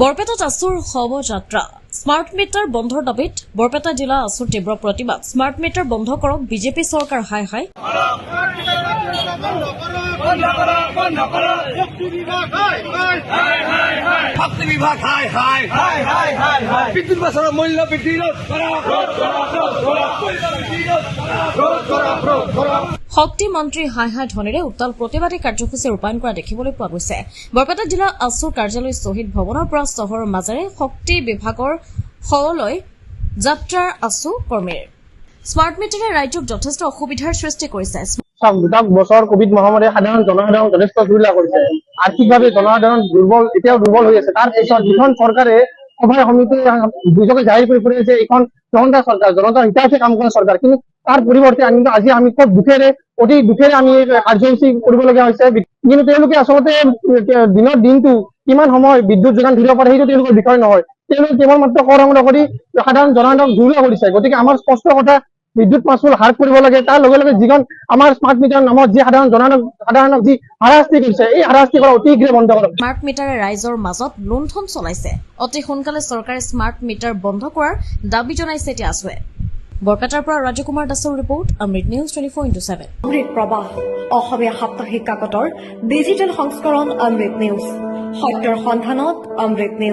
বৰপেটাত আছুৰ শৱযাত্ৰা smart meter বন্ধৰ দাবীত বৰপেটা জিলা আছুৰ তীব্ৰ প্ৰতিবাদ। স্মাৰ্ট মিটাৰ বন্ধ কৰক, বিজেপি চৰকাৰ হাই হাই। শক্তি বিভাগ হাই হাই বিদ্যুৎ বছৰৰ মূল্য বৃদ্ধি শক্তি মন্ত্ৰী হাই হাই ধ্বনিৰে উত্তাল প্ৰতিবাদী কাৰ্যসূচী ৰূপায়ণ কৰা দেখিবলৈ পোৱা গৈছে। বৰপেটা জিলা আছুৰ কাৰ্যালয় শ্বহীদ ভৱনৰ পৰা চহৰৰ মাজেৰে শক্তি বিভাগৰ শৱলৈ যাত্ৰাৰ আছু কৰ্মীৰ। স্মাৰ্ট মিটাৰে ৰাজ্যক যথেষ্ট অসুবিধাৰ সৃষ্টি কৰিছে। দুটা বছৰ কোভিড মহামাৰীয়ে জনসাধাৰণ যথেষ্ট অসুবিধা কৰিছে। আৰ্থিকভাৱে জনসাধাৰণ এতিয়াও দুৰ্বল হৈ আছে। তাৰ পিছত যিখন চৰকাৰে সভাই সমিতি দুজকে জাহিৰ কৰি ফুৰিছে এইখন জনতা চৰকাৰ, জনতাৰ হিতাৰ্থে কাম কৰা চৰকাৰ, কিন্তু তাৰ পৰিৱৰ্তে আজি আমি খুব অতি দুখেৰে আমি কাৰ্যসূচী কৰিবলগীয়া হৈছে। কিন্তু তেওঁলোকে আচলতে দিনৰ দিনটো কিমান সময় বিদ্যুৎ যোগান ধৰিব পাৰে সেইটো তেওঁলোকৰ বিষয় নহয়। তেওঁলোকে কেৱল মাত্ৰ কৰ সংগ্ৰহ কৰি সাধাৰণ জনসাধাৰণক জুৰুলা কৰিছে। গতিকে আমাৰ স্পষ্ট কথা, বিদ্যুৎ মাচুল হ্ৰাস কৰিব লাগে। তাৰ লগে লগে যিখন আমাৰ স্মাৰ্ট মিটাৰ নামত যি সাধাৰণক যি হাৰাশাস্তি কৰিছে, এই হাৰাশাস্তি কৰা অতি শীঘ্ৰে বন্ধ কৰক। স্মাৰ্ট মিটাৰে ৰাইজৰ মাজত লুণ্ঠন চলাইছে। অতি সোনকালে চৰকাৰে স্মাৰ্ট মিটাৰ বন্ধ কৰাৰ দাবী জনাইছে এতিয়া আছুৱে। বৰপেটাৰ পৰা ৰাজকুমাৰ দাসৰ ৰিপৰ্ট, অমৃত নিউজ 24/7। অমৃত প্ৰবাহ অসমীয়া সাপ্তাহিক কাকতৰ ডিজিটেল সংস্কৰণ অমৃত নিউজ, সত্যৰ সন্ধানত অমৃত নিউজ।